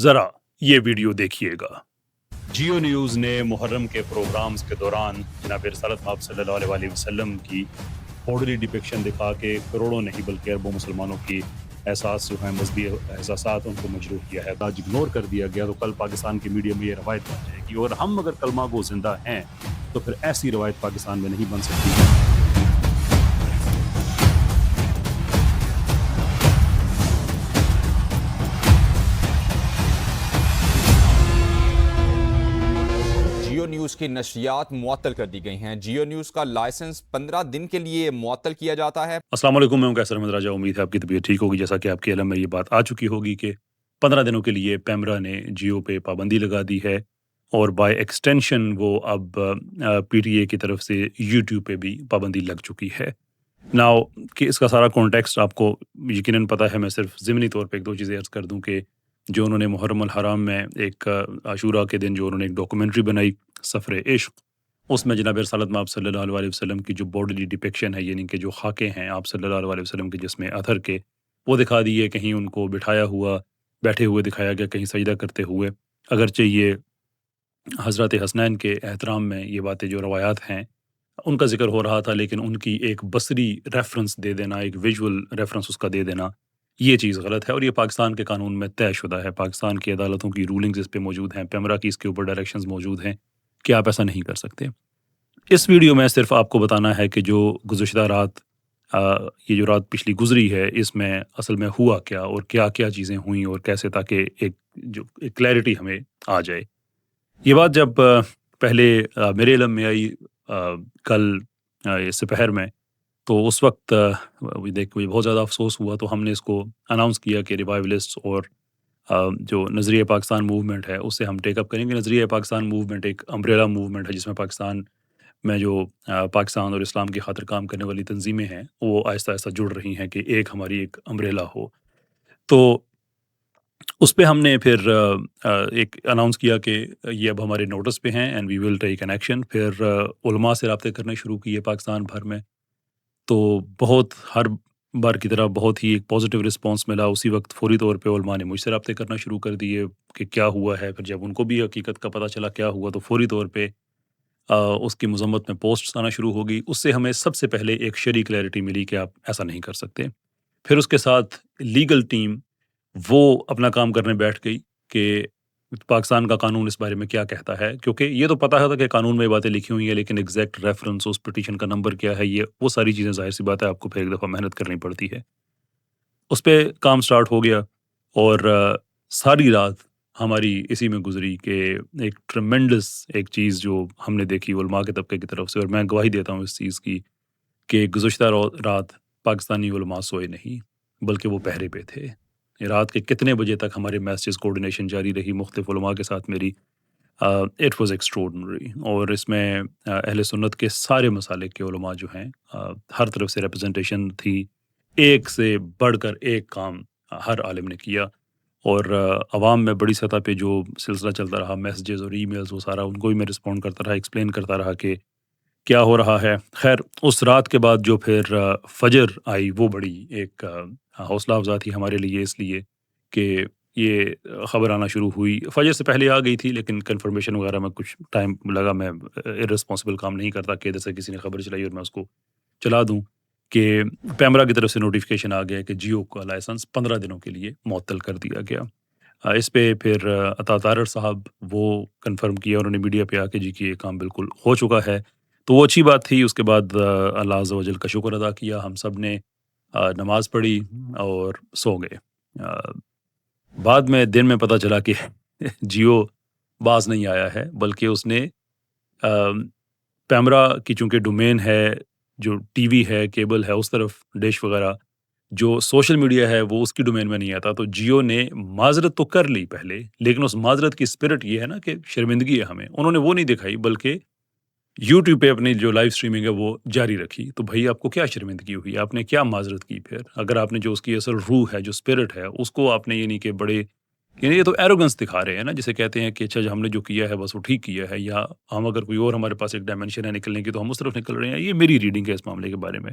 ذرا یہ ویڈیو دیکھیے گا۔ جیو نیوز نے محرم کے پروگرامز کے دوران جناب رسالت مآب صلی اللہ علیہ وسلم کی باڈلی ڈپکشن دکھا کے کروڑوں نہیں بلکہ اربوں مسلمانوں کی احساس جو ہیں مذہبی احساسات ان کو مجروح کیا ہے۔ آج اگنور کر دیا گیا تو کل پاکستان کے میڈیا میں یہ روایت بن جائے گی، اور ہم اگر کلمہ گو زندہ ہیں تو پھر ایسی روایت پاکستان میں نہیں بن سکتی۔ جیو نیوز کی نشریات معطل کر دی گئی ہیں۔ جیو نیوز کا لائسنس 15 دن کے لیے معطل کیا جاتا ہے۔ السلام علیکم، میں ہوں کیسر احمد راجہ۔ امید ہے آپ کی طبیعت ٹھیک ہوگی۔ جیسا کہ آپ کے علم میں یہ بات آ چکی ہوگی کہ 15 دنوں کے لیے پیمرا نے جیو پہ پابندی لگا دی ہے، اور بائی ایکسٹینشن وہ اب پی ٹی اے کی طرف سے یوٹیوب پہ بھی پابندی لگ چکی ہے۔ ناؤ کہ اس کا سارا کانٹیکسٹ آپ کو یقیناً پتہ ہے، میں صرف ضمنی طور پہ ایک دو چیزیں عرض کر دوں کہ جو انہوں نے محرم الحرام میں ایک عاشورہ کے دن جو انہوں نے ایک ڈاکومنٹری بنائی سفر عشق، اس میں جناب رسالت مآب صلی اللہ علیہ وسلم کی جو باڈلی ڈپکشن ہے، یعنی کہ جو خاکے ہیں آپ صلی اللہ علیہ وسلم کے جسم اطہر کے، وہ دکھا دیے۔ کہیں ان کو بٹھایا ہوا بیٹھے ہوئے دکھایا گیا، کہیں سجدہ کرتے ہوئے۔ اگرچہ یہ حضرت حسنین کے احترام میں یہ باتیں جو روایات ہیں ان کا ذکر ہو رہا تھا، لیکن ان کی ایک بصری ریفرنس دے دینا، ایک ویژول ریفرنس اس کا دے دینا، یہ چیز غلط ہے، اور یہ پاکستان کے قانون میں طے شدہ ہے۔ پاکستان کی عدالتوں کی رولنگز اس پہ موجود ہیں، پیمرا کی اس کے اوپر ڈائریکشنز موجود ہیں کہ آپ ایسا نہیں کر سکتے۔ اس ویڈیو میں صرف آپ کو بتانا ہے کہ جو گزشتہ رات یہ جو رات پچھلی گزری ہے، اس میں اصل میں ہوا کیا اور کیا کیا چیزیں ہوئیں اور کیسے، تاکہ ایک کلیئرٹی ہمیں آ جائے۔ یہ بات جب پہلے میرے علم میں آئی کل سپہر میں، تو اس وقت دیکھ کے بہت زیادہ افسوس ہوا، تو ہم نے اس کو اناؤنس کیا کہ ریوائولسٹ اور جو نظریہ پاکستان موومنٹ ہے اس سے ہم ٹیک اپ کریں گے۔ نظریہ پاکستان موومنٹ ایک امبریلا موومنٹ ہے، جس میں پاکستان میں جو پاکستان اور اسلام کی خاطر کام کرنے والی تنظیمیں ہیں وہ آہستہ آہستہ جڑ رہی ہیں کہ ہماری ایک امبریلا ہو۔ تو اس پہ ہم نے پھر ایک اناؤنس کیا کہ یہ اب ہمارے نوٹس پہ ہیں and we will take an action. پھر علماء سے رابطے کرنے شروع کیے پاکستان بھر میں، تو بہت ہر بار کی طرح بہت ہی ایک پازیٹیو رسپانس ملا۔ اسی وقت فوری طور پہ علماء نے مجھ سے رابطے کرنا شروع کر دیے کہ کیا ہوا ہے۔ پھر جب ان کو بھی حقیقت کا پتہ چلا کیا ہوا، تو فوری طور پہ اس کی مذمت میں پوسٹس آنا شروع ہو گئی۔ اس سے ہمیں سب سے پہلے ایک شرعی کلیئرٹی ملی کہ آپ ایسا نہیں کر سکتے۔ پھر اس کے ساتھ لیگل ٹیم وہ اپنا کام کرنے بیٹھ گئی کہ پاکستان کا قانون اس بارے میں کیا کہتا ہے، کیونکہ یہ تو پتہ تھا کہ قانون میں یہ باتیں لکھی ہوئی ہیں، لیکن ایگزیکٹ ریفرنس اس پٹیشن کا نمبر کیا ہے، یہ وہ ساری چیزیں ظاہر سی بات ہے آپ کو پھر ایک دفعہ محنت کرنی پڑتی ہے۔ اس پہ کام سٹارٹ ہو گیا، اور ساری رات ہماری اسی میں گزری کہ ایک ٹرمینڈس ایک چیز جو ہم نے دیکھی علماء کے طبقے کی طرف سے، اور میں گواہی دیتا ہوں اس چیز کی کہ گزشتہ رات پاکستانی علماء سوئے نہیں بلکہ وہ پہرے پہ تھے۔ رات کے کتنے بجے تک ہمارے میسیج کوارڈینیشن جاری رہی مختلف علماء کے ساتھ میری، اٹ واز ایکسٹراڈنری۔ اور اس میں اہل سنت کے سارے مسالک کے علماء جو ہیں ہر طرف سے ریپرزنٹیشن تھی، ایک سے بڑھ کر ایک کام ہر عالم نے کیا، اور عوام میں بڑی سطح پہ جو سلسلہ چلتا رہا، میسیجز اور ای میلز، وہ سارا ان کو بھی میں رسپونڈ کرتا رہا، ایکسپلین کرتا رہا کہ کیا ہو رہا ہے۔ خیر اس رات کے بعد جو پھر فجر آئی وہ بڑی ایک حوصلہ افزا تھی ہمارے لیے، اس لیے کہ یہ خبر آنا شروع ہوئی۔ فجر سے پہلے آ گئی تھی، لیکن کنفرمیشن وغیرہ میں کچھ ٹائم لگا۔ میں ارسپانسبل کام نہیں کرتا کہ جیسے کسی نے خبر چلائی اور میں اس کو چلا دوں، کہ پیمرا کی طرف سے نوٹیفیکیشن آ گیا کہ جیو کا لائسنس 15 دنوں کے لیے معطل کر دیا گیا۔ اس پہ پھر عطا طارر صاحب وہ کنفرم کیا انہوں نے میڈیا پہ آ کے، جی کہ یہ کام بالکل ہو چکا ہے، تو وہ اچھی بات تھی۔ اس کے بعد اللہ عز و جل کا شکر ادا کیا، ہم سب نے نماز پڑھی اور سو گئے۔ بعد میں دن میں پتہ چلا کہ جیو باز نہیں آیا ہے، بلکہ اس نے پیمرا کی چونکہ ڈومین ہے، جو ٹی وی ہے، کیبل ہے، اس طرف ڈش وغیرہ، جو سوشل میڈیا ہے وہ اس کی ڈومین میں نہیں آتا، تو جیو نے معذرت تو کر لی پہلے، لیکن اس معذرت کی اسپرٹ یہ ہے نا کہ شرمندگی ہے ہمیں، انہوں نے وہ نہیں دکھائی، بلکہ یوٹیوب پہ اپنی جو لائیو سٹریمنگ ہے وہ جاری رکھی۔ تو بھائی آپ کو کیا شرمندگی ہوئی، آپ نے کیا معذرت کی؟ پھر اگر آپ نے جو اس کی اصل روح ہے، جو اسپرٹ ہے، اس کو آپ نے یہ نہیں کہ بڑے، یعنی یہ تو ایروگنس دکھا رہے ہیں نا، جسے کہتے ہیں کہ اچھا ہم نے جو کیا ہے بس وہ ٹھیک کیا ہے، یا ہم اگر کوئی اور ہمارے پاس ایک ڈائمینشن ہے نکلنے کی تو ہم اس طرف نکل رہے ہیں۔ یہ میری ریڈنگ ہے اس معاملے کے بارے میں۔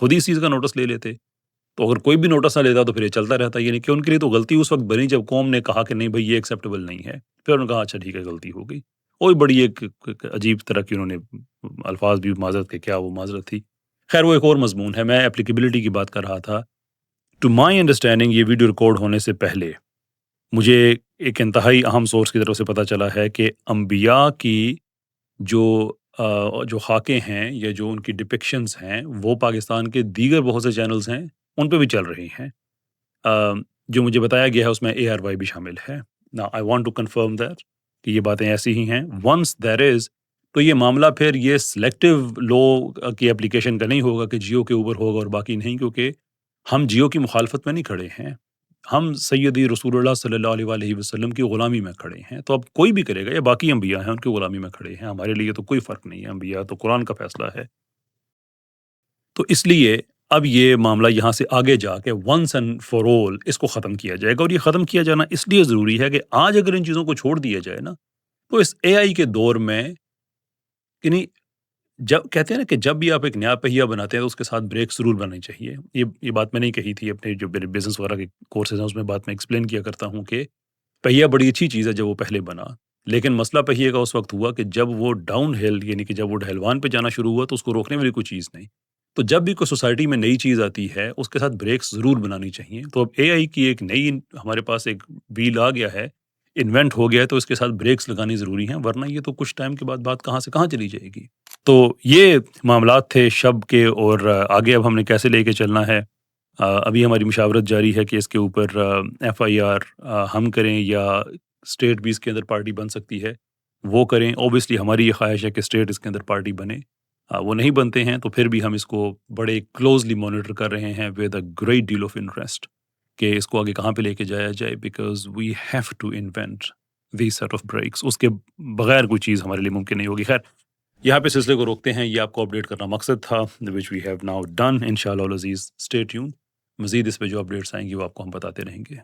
خود ہی اس چیز کا نوٹس لے لیتے. تو اگر کوئی بھی نوٹس نہ لیتا تو پھر یہ چلتا رہتا. یعنی کہ ان کے لیے تو غلطی اس وقت بنی جب قوم نے کہا کہ نہیں بھائی یہ ایکسیپٹیبل نہیں ہے. پھر انہوں نے کہا اچھا ٹھیک ہے غلطی ہو گئی. وہی بڑی ایک عجیب طرح کی انہوں نے الفاظ بھی معذرت کے کیا وہ معذرت تھی. خیر وہ ایک اور مضمون ہے. میں اپلیکیبلٹی کی بات کر رہا تھا. ٹو مائی انڈرسٹینڈنگ یہ ویڈیو ریکارڈ ہونے سے پہلے مجھے ایک انتہائی اہم سورس کی طرف سے پتہ چلا ہے کہ انبیاء کی جو خاکیں ہیں یا جو ان کی ڈپکشنز ہیں وہ پاکستان کے دیگر بہت سے چینلز ہیں ان پہ بھی چل رہی ہیں. جو مجھے بتایا گیا ہے اس میں ARY بھی شامل ہے. Now I want to confirm that کہ یہ باتیں ایسی ہی ہیں. once there is تو یہ معاملہ پھر یہ سلیکٹیو لو کی اپلیکیشن کا نہیں ہوگا کہ جیو کے اوپر ہوگا اور باقی نہیں, کیونکہ ہم جیو کی مخالفت میں نہیں کھڑے ہیں. ہم سیدی رسول اللہ صلی اللہ علیہ وآلہ وسلم کی غلامی میں کھڑے ہیں. تو اب کوئی بھی کرے گا, یا باقی انبیاء ہیں ان کی غلامی میں کھڑے ہیں, ہمارے لیے تو کوئی فرق نہیں ہے. انبیاء تو قرآن کا فیصلہ ہے. تو اس لیے اب یہ معاملہ یہاں سے آگے جا کے ونس اینڈ فار آل اس کو ختم کیا جائے گا. اور یہ ختم کیا جانا اس لیے ضروری ہے کہ آج اگر ان چیزوں کو چھوڑ دیا جائے نا تو اس AI کے دور میں یعنی جب کہتے ہیں نا کہ جب بھی آپ ایک نیا پہیہ بناتے ہیں تو اس کے ساتھ بریک ضرور بنانی چاہیے. یہ بات میں نہیں کہی تھی, اپنے جو بزنس وغیرہ کے کورسز ہیں اس میں بات میں ایکسپلین کیا کرتا ہوں کہ پہیہ بڑی اچھی چیز ہے جب وہ پہلے بنا, لیکن مسئلہ پہیے کا اس وقت ہوا کہ جب وہ ڈاؤن ہل یعنی کہ جب وہ ڈھلوان پہ جانا شروع ہوا تو اس کو روکنے والی کوئی چیز نہیں. تو جب بھی کوئی سوسائٹی میں نئی چیز آتی ہے اس کے ساتھ بریکس ضرور بنانی چاہیے. تو اب AI کی ایک نئی ہمارے پاس ایک ویل آ گیا ہے, انوینٹ ہو گیا ہے, تو اس کے ساتھ بریکس لگانی ضروری ہیں, ورنہ یہ تو کچھ ٹائم کے بعد بات کہاں سے کہاں چلی جائے گی. تو یہ معاملات تھے شب کے, اور آگے اب ہم نے کیسے لے کے چلنا ہے. ابھی ہماری مشاورت جاری ہے کہ اس کے اوپر FIR ہم کریں یا اسٹیٹ بھی اس کے اندر پارٹی بن سکتی ہے, وہ کریں. اوبیسلی ہماری یہ خواہش ہے کہ اسٹیٹ اس کے اندر پارٹی بنے. وہ نہیں بنتے ہیں تو پھر بھی ہم اس کو بڑے کلوزلی مانیٹر کر رہے ہیں with a great deal of interest کہ اس کو آگے کہاں پہ لے کے جایا جائے, because we have to invent these set of breaks. اس کے بغیر کوئی چیز ہمارے لیے ممکن نہیں ہوگی. خیر یہاں پہ سلسلے کو روکتے ہیں. یہ آپ کو اپڈیٹ کرنا مقصد تھا وچ وی ہیو ناؤ ڈن. انشاءاللہ العزیز اسٹے ٹیون. مزید اس پہ جو اپڈیٹس آئیں گی وہ آپ کو ہم بتاتے رہیں گے.